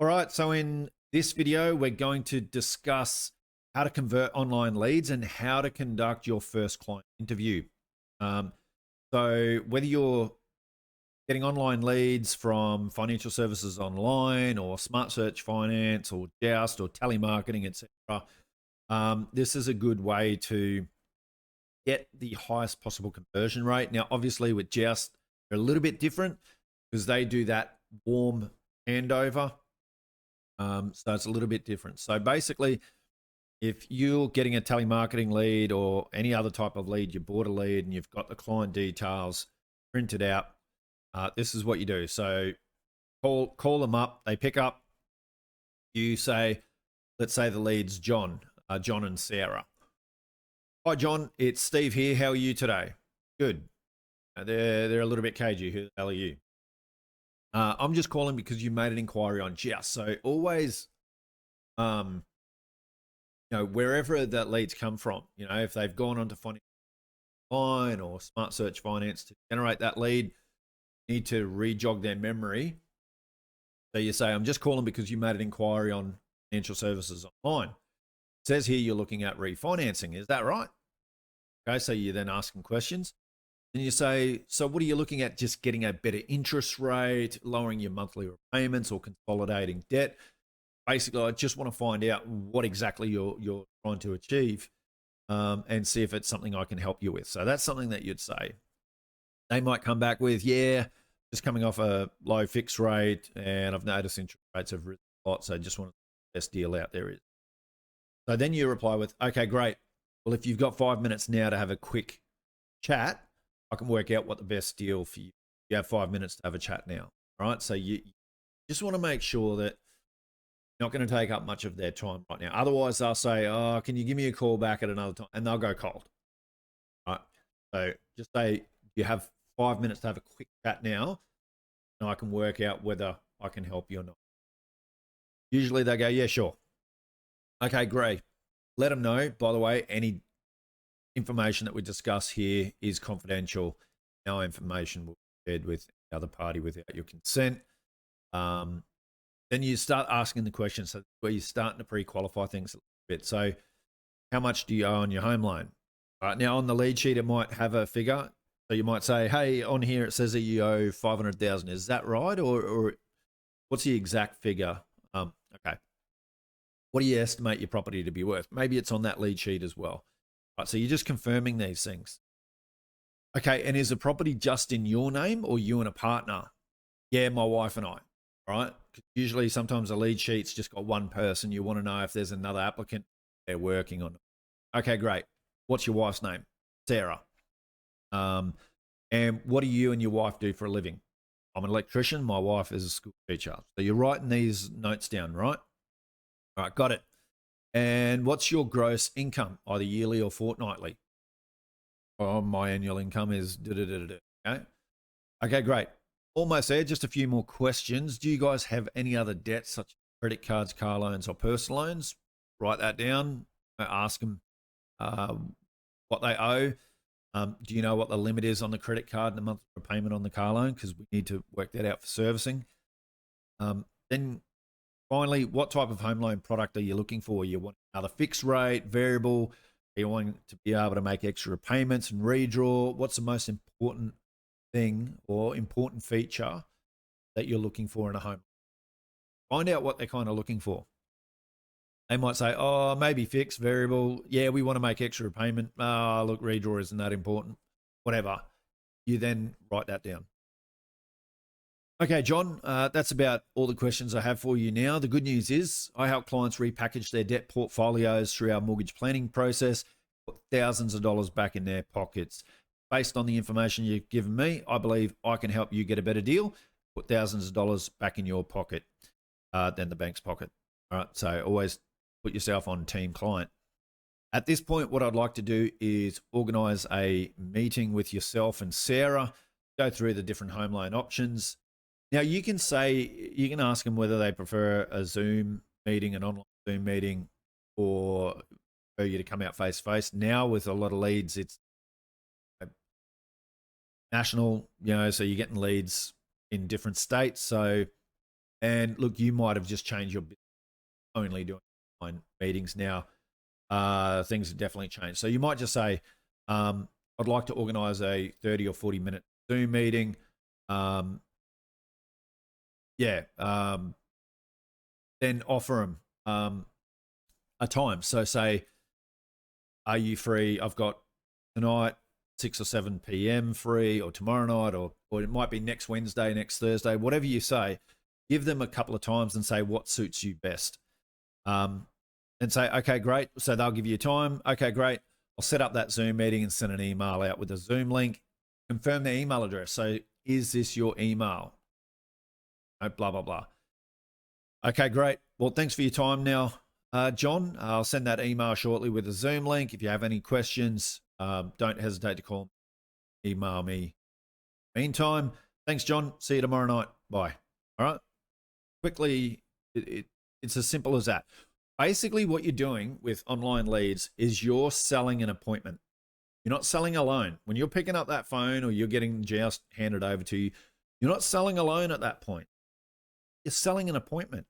All right, so in this video, we're going to discuss how to convert online leads and how to conduct your first client interview. Um, so whether you're getting online leads from financial services online or Smart Search Finance or Joust or telemarketing, etc., this is a good way to get the highest possible conversion rate. Now, obviously, with Joust, they're a little bit different because they do that warm handover. So it's a little bit different. So basically, if you're getting a telemarketing lead or any other type of lead, you bought a lead and you've got the client details printed out, this is what you do. So call them up, they pick up, you say, let's say the lead's John, John and Sarah. Hi, John, it's Steve here. How are you today? Good. They're a little bit cagey. Who the hell are you? I'm just calling because you made an inquiry on Joust. So always, wherever that leads come from, if they've gone onto Fine or Smart Search Finance to generate that lead, you need to re-jog their memory. So you say, I'm just calling because you made an inquiry on financial services online. It says here you're looking at refinancing. Is that right? Okay, so you then ask them questions. And you say, so what are you looking at? Just getting a better interest rate, lowering your monthly repayments, or consolidating debt? Basically, I just want to find out what exactly you're trying to achieve, and see if it's something I can help you with. So that's something that you'd say. They might come back with, yeah, just coming off a low fixed rate, and I've noticed interest rates have risen a lot, so I just want the best deal out there is. So then you reply with, okay, great. Well, if you've got 5 minutes now to have a quick chat, I can work out what the best deal for you. You have 5 minutes to have a chat now, right? So you just want to make sure that you're not going to take up much of their time right now. Otherwise, they'll say, oh, can you give me a call back at another time? And they'll go cold, right? So just say you have 5 minutes to have a quick chat now, and I can work out whether I can help you or not. Usually they go, yeah, sure. Okay, great. Let them know, by the way, any information that we discuss here is confidential. No information will be shared with the other party without your consent. Then you start asking the questions, so where you're starting to pre-qualify things a little bit. So how much do you owe on your home loan? All right, now on the lead sheet, it might have a figure. So you might say, hey, on here it says that you owe 500,000. Is that right? Or what's the exact figure? Okay. What do you estimate your property to be worth? Maybe it's on that lead sheet as well. Right, so you're just confirming these things. Okay, and is the property just in your name or you and a partner? Yeah, my wife and I, right? Usually sometimes a lead sheet's just got one person. You want to know if there's another applicant they're working on. Okay, great. What's your wife's name? Sarah. And what do you and your wife do for a living? I'm an electrician. My wife is a school teacher. So you're writing these notes down, right? All right, got it. And what's your gross income, either yearly or fortnightly? Oh, my annual income is okay. Okay, great. Almost there. Just a few more questions. Do you guys have any other debts, such as credit cards, car loans, or personal loans? Write that down. Ask them what they owe. Do you know what the limit is on the credit card and the monthly repayment on the car loan? Because we need to work that out for servicing. Then finally, what type of home loan product are you looking for? You want another fixed rate, variable? Are you wanting to be able to make extra payments and redraw? What's the most important thing or important feature that you're looking for in a home? Find out what they're kind of looking for. They might say, oh, maybe fixed, variable. Yeah, we want to make extra payment. Oh, look, redraw isn't that important. Whatever. You then write that down. Okay, John, that's about all the questions I have for you now. The good news is I help clients repackage their debt portfolios through our mortgage planning process, put thousands of dollars back in their pockets. Based on the information you've given me, I believe I can help you get a better deal, put thousands of dollars back in your pocket than the bank's pocket. All right, so always put yourself on team client. At this point, what I'd like to do is organize a meeting with yourself and Sarah, go through the different home loan options. Now, you can ask them whether they prefer a Zoom meeting, an online Zoom meeting, or for you to come out face to face. Now, with a lot of leads, it's national, so you're getting leads in different states. So And look, you might have just changed your business only doing online meetings now. Things have definitely changed. So you might just say, I'd like to organize a 30 or 40-minute Zoom meeting. Then offer them a time. So say, are you free? I've got tonight, 6 or 7 p.m. free, or tomorrow night, or it might be next Wednesday, next Thursday, whatever you say. Give them a couple of times and say what suits you best. And say, okay, great. So they'll give you time. Okay, great. I'll set up that Zoom meeting and send an email out with a Zoom link. Confirm their email address. So is this your email? Blah, blah, blah. Okay, great. Well, thanks for your time now, John. I'll send that email shortly with a Zoom link. If you have any questions, don't hesitate to call me, email me. Meantime, thanks, John. See you tomorrow night. Bye. All right. Quickly, it's as simple as that. Basically, what you're doing with online leads is you're selling an appointment. You're not selling alone. When you're picking up that phone or you're getting just handed over to you, you're not selling alone at that point. You're selling an appointment.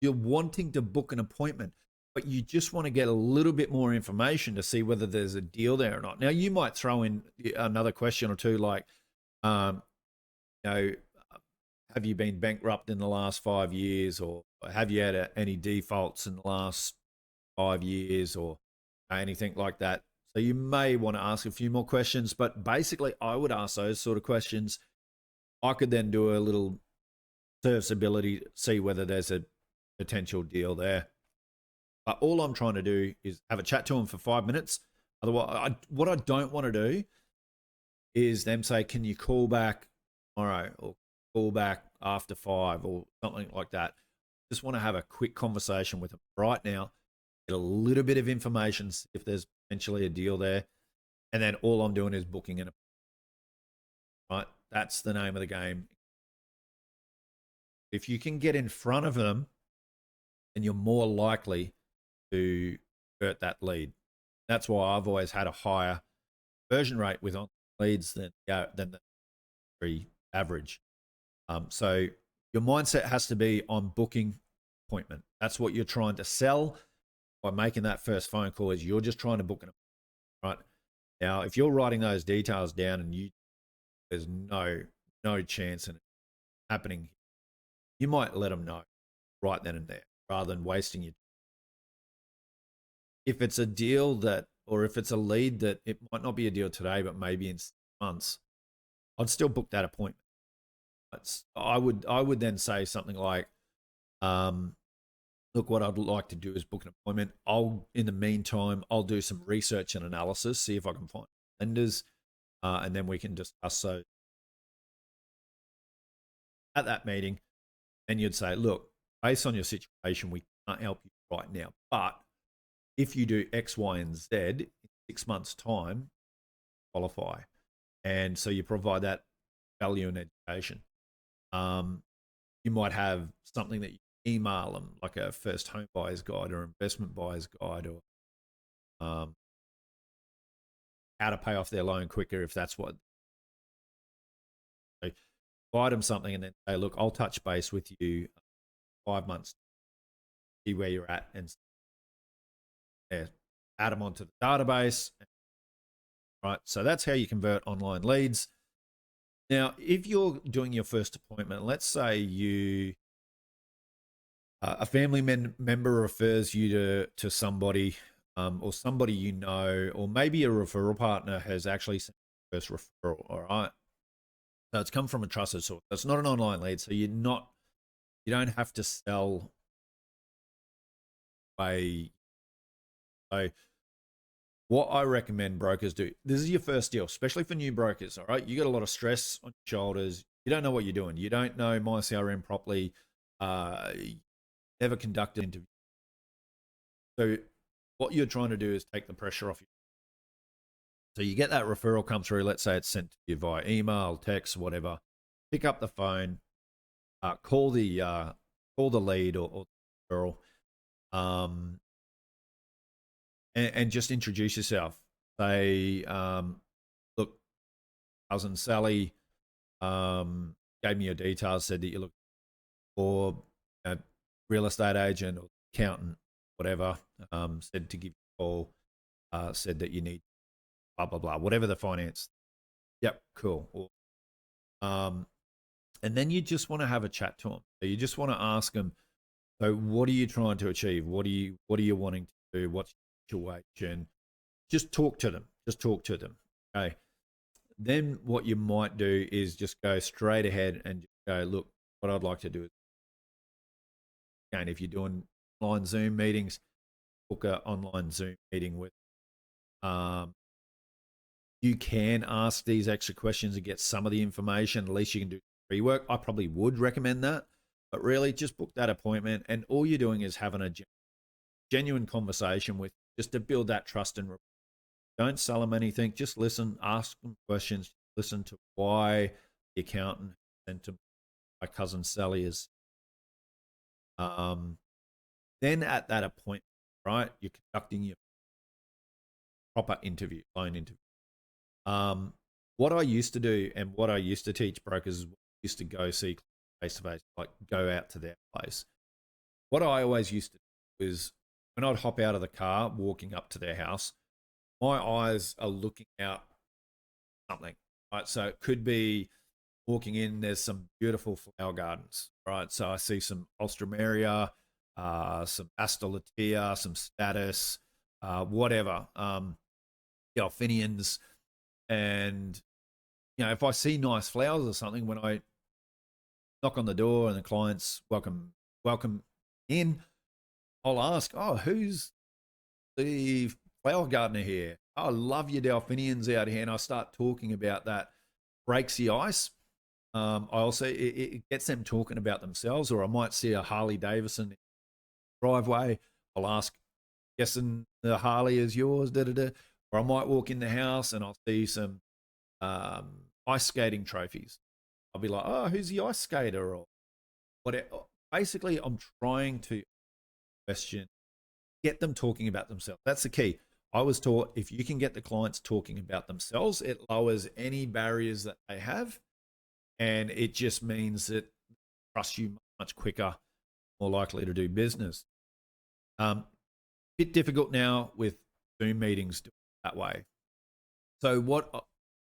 You're wanting to book an appointment, but you just want to get a little bit more information to see whether there's a deal there or not. Now, you might throw in another question or two like, have you been bankrupt in the last 5 years, or have you had any defaults in the last 5 years, or anything like that? So you may want to ask a few more questions, but basically I would ask those sort of questions. I could then do a little serviceability, see whether there's a potential deal there. But all I'm trying to do is have a chat to them for 5 minutes. Otherwise, what I don't want to do is them say, can you call back tomorrow, or call back after 5, or something like that. Just want to have a quick conversation with them right now, get a little bit of information, see if there's potentially a deal there. And then all I'm doing is booking an appointment. Right? That's the name of the game. If you can get in front of them, then you're more likely to convert that lead. That's why I've always had a higher conversion rate with on leads than the very average. So your mindset has to be on booking appointment. That's what you're trying to sell by making that first phone call. Is you're just trying to book an appointment, right? Now, if you're writing those details down and there's no chance in it happening, you might let them know right then and there rather than wasting your time. If it's a deal that, or if it's a lead that it might not be a deal today, but maybe in 6 months, I'd still book that appointment. I would then say something like, look, what I'd like to do is book an appointment. In the meantime, I'll do some research and analysis, see if I can find lenders, and then we can discuss. So at that meeting, and you'd say, look, based on your situation, we can't help you right now, but if you do X, Y, and Z in 6 months' time, qualify. And so you provide that value and education. You might have something that you email them, like a first home buyer's guide or investment buyer's guide, or how to pay off their loan quicker, if that's what. So provide them something and then say, look, I'll touch base with you 5 months, see where you're at, and add them onto the database. Right. So that's how you convert online leads. Now, if you're doing your first appointment, let's say a family member refers you to somebody, or somebody you know, or maybe a referral partner has actually sent the first referral. All right. So it's come from a trusted source. It's not an online lead. So you don't have to sell so what I recommend brokers do, this is your first deal, especially for new brokers, all right? You got a lot of stress on your shoulders. You don't know what you're doing. You don't know MyCRM properly. Never conducted an interview. So what you're trying to do is take the pressure off you. So you get that referral come through. Let's say it's sent to you via email, text, whatever. Pick up the phone, call the lead or referral, and just introduce yourself. Say, look, cousin Sally gave me your details, said that you look for real estate agent or accountant, whatever, said to give you a call, said that you need blah, blah, blah, whatever the finance. Yep, cool. And then you just want to have a chat to them. So you just want to ask them, so what are you trying to achieve? What are you wanting to do? What's your situation? Just talk to them. Just talk to them. Okay. Then what you might do is just go straight ahead and just go, look, what I'd like to do is, again, if you're doing online Zoom meetings, book an online Zoom meeting with. You can ask these extra questions and get some of the information. At least you can do pre-work. I probably would recommend that, but really just book that appointment, and all you're doing is having a genuine conversation with, just to build that trust and rapport. Don't sell them anything. Just listen, ask them questions, listen to why the accountant sent to my cousin Sally is. Then at that appointment, right, you're conducting your proper interview, phone interview. What I used to do and what I used to teach brokers is used to go see face to face, like go out to their place. What I always used to do is when I'd hop out of the car, walking up to their house, my eyes are looking out something, right? So it could be walking in, there's some beautiful flower gardens, right? So I see some Alstroemeria, some Astralatia, some Status, whatever, Delphiniums. And, if I see nice flowers or something, when I knock on the door and the client's welcome in, I'll ask, oh, who's the flower gardener here? Oh, I love your Delphiniums out here. And I start talking about that, breaks the ice. I also, it gets them talking about themselves, or I might see a Harley Davidson driveway. I'll ask, guessing the Harley is yours, da-da-da. Or I might walk in the house and I'll see some ice skating trophies. I'll be like, oh, who's the ice skater? Or whatever. Basically, I'm trying to get them talking about themselves. That's the key. I was taught if you can get the clients talking about themselves, it lowers any barriers that they have. And it just means that they trust you much quicker, more likely to do business. Bit difficult now with Zoom meetings that way. So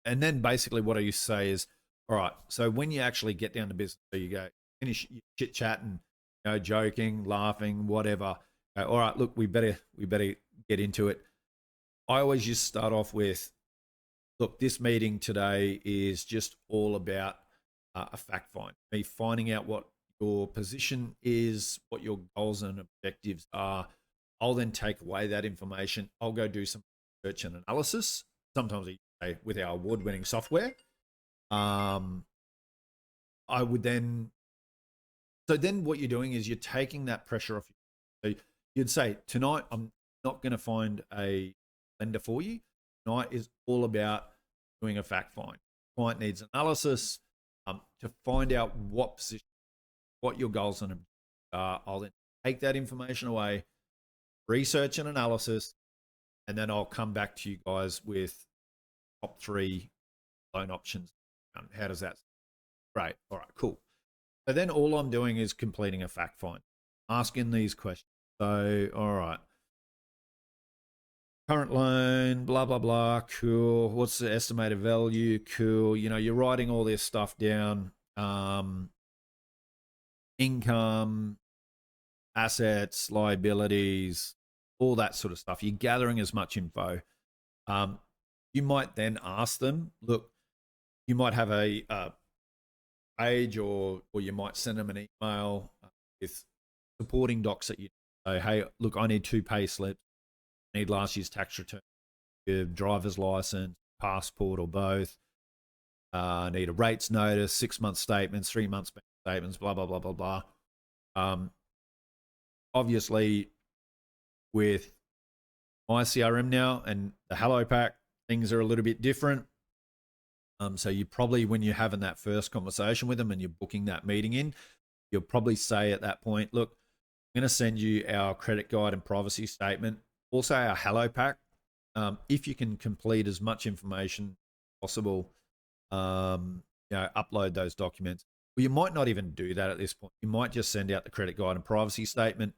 and then basically what I used to say is, all right, so when you actually get down to business, so you go, finish your chit chatting, joking, laughing, whatever. All right, look, we better get into it. I always just start off with, look, this meeting today is just all about a fact find, me finding out what your position is, what your goals and objectives are. I'll then take away that information. I'll go do some research and analysis, sometimes with our award-winning software. I would then, so then what you're doing is you're taking that pressure off you. So you'd say, tonight, I'm not going to find a lender for you. Tonight is all about doing a fact find. Client needs analysis to find out what position, what your goals and objectives are. I'll then take that information away, research and analysis, and then I'll come back to you guys with top 3 loan options. How does that sound? Great. All right, cool. So then all I'm doing is completing a fact find, asking these questions. So, all right, current loan, blah, blah, blah, cool. What's the estimated value? Cool. You're writing all this stuff down. Income, assets, liabilities, all that sort of stuff. You're gathering as much info. You might then ask them, look, you might have a page or you might send them an email with supporting docs that you say, hey, look, I need 2 pay slips. I need last year's tax return, your driver's license, passport or both. I need a rates notice, 6-month statements, 3 month statements, blah, blah, blah, blah, blah. Obviously, with my CRM now and the Hello Pack, things are a little bit different. So you probably, when you're having that first conversation with them and you're booking that meeting in, you'll probably say at that point, look, I'm going to send you our credit guide and privacy statement, also our Hello Pack. If you can complete as much information possible, upload those documents. Well, you might not even do that at this point. You might just send out the credit guide and privacy statement,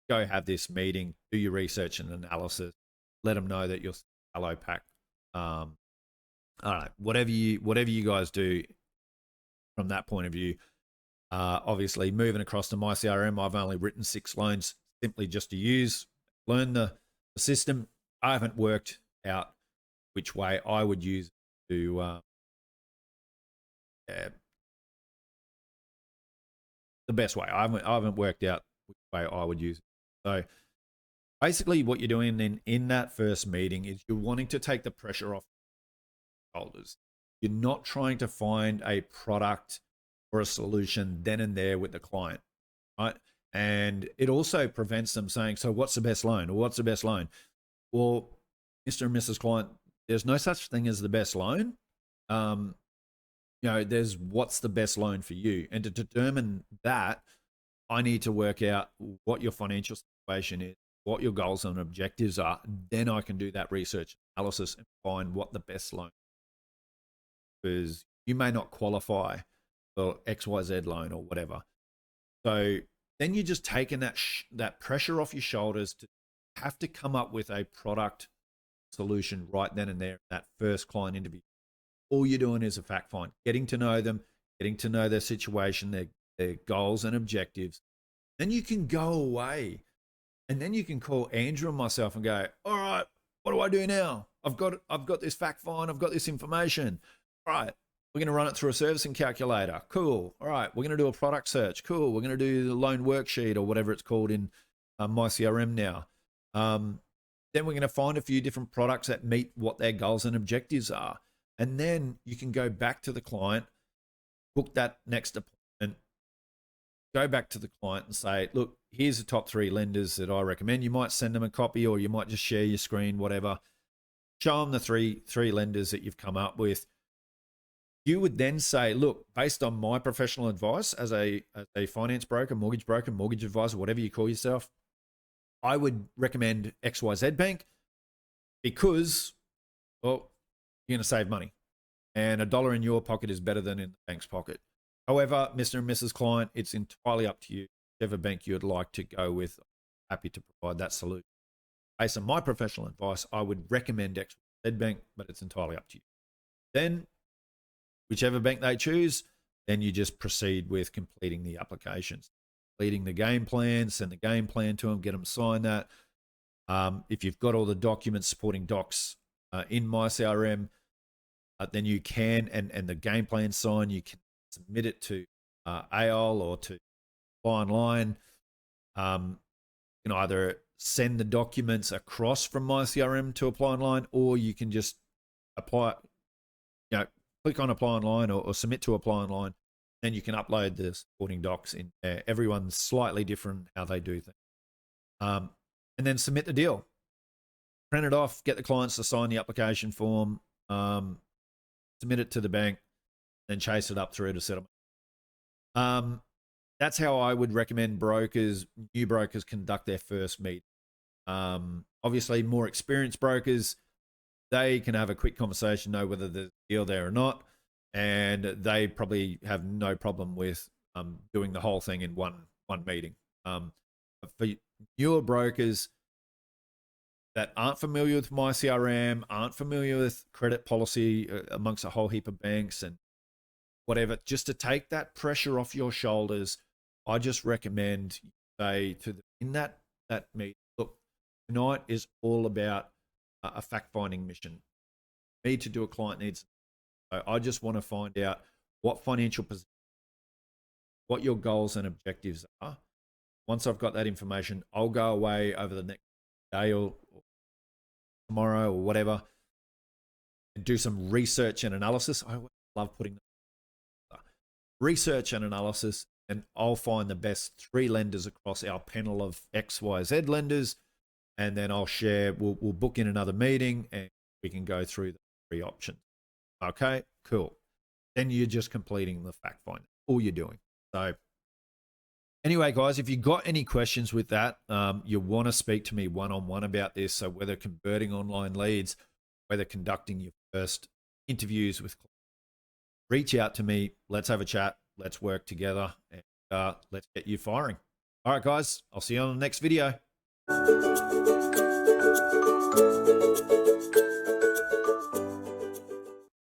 go have this meeting, do your research and analysis, let them know that you're hello pack. I don't know, whatever you guys do from that point of view. Obviously, moving across to my CRM, I've only written 6 loans simply just to learn the system. I haven't worked out which way I would use to the best way. I haven't worked out which way I would use it. So basically what you're doing in that first meeting is you're wanting to take the pressure off shoulders. You're not trying to find a product or a solution then and there with the client, right? And it also prevents them saying, so what's the best loan, or what's the best loan? Well, Mr. and Mrs. Client, there's no such thing as the best loan. There's what's the best loan for you. And to determine that, I need to work out what your financial situation is, what your goals and objectives are. Then I can do that research analysis and find what the best loan is. Because you may not qualify for XYZ loan or whatever. So then you're just taking that pressure off your shoulders to have to come up with a product solution right then and there, that first client interview. All you're doing is a fact find, getting to know them, getting to know their situation, their goals and objectives. Then you can go away and then you can call Andrew and myself and go, all right, what do I do now? I've got this fact find, I've got this information. All right, we're going to run it through a servicing calculator. Cool. All right, we're going to do a product search. Cool. We're going to do the loan worksheet or whatever it's called in my CRM now. Then we're going to find a few different products that meet what their goals and objectives are. And then you can go back to the client, book that next appointment, go back to the client and say, look, here's the top 3 lenders that I recommend. You might send them a copy or you might just share your screen, whatever. Show them the three lenders that you've come up with. You would then say, look, based on my professional advice as a finance broker, mortgage advisor, whatever you call yourself, I would recommend XYZ Bank because, well, you're going to save money. And $1 in your pocket is better than in the bank's pocket. However, Mr. and Mrs. Client, it's entirely up to you. Whichever bank you would like to go with, I'm happy to provide that solution. Based on my professional advice, I would recommend XYZ Bank, but it's entirely up to you. Then, whichever bank they choose, then you just proceed with completing the applications, completing the game plan, send the game plan to them, get them sign that. If you've got all the documents, supporting docs in my CRM, then you can, and the game plan signed, you can submit it to AOL or to Apply Online. You can either send the documents across from my CRM to Apply Online, or you can just apply, click on Apply Online or submit to Apply Online, and you can upload the supporting docs in there. Everyone's slightly different how they do things. And then submit the deal. Print it off, get the clients to sign the application form, submit it to the bank, then chase it up through to settlement. That's how I would recommend new brokers conduct their first meet. Obviously, more experienced brokers, they can have a quick conversation, know whether there's a deal there or not, and they probably have no problem with doing the whole thing in one meeting. For newer brokers that aren't familiar with my CRM, aren't familiar with credit policy amongst a whole heap of banks and whatever, just to take that pressure off your shoulders, I just recommend in that meeting, look, tonight is all about a fact-finding mission. Me to do a client needs. So I just want to find out what financial position, what your goals and objectives are. Once I've got that information, I'll go away over the next day or tomorrow or whatever and do some research and analysis. I love putting research and analysis, and I'll find the best 3 lenders across our panel of XYZ lenders, and then I'll share, we'll book in another meeting and we can go through the 3 options. Okay, cool. Then you're just completing the fact find, all you're doing. So anyway, guys, if you got any questions with that, you want to speak to me one-on-one about this. So whether converting online leads, whether conducting your first interviews with clients, reach out to me. Let's have a chat. let's work together and let's get you firing. All right, guys, I'll see you on the next video.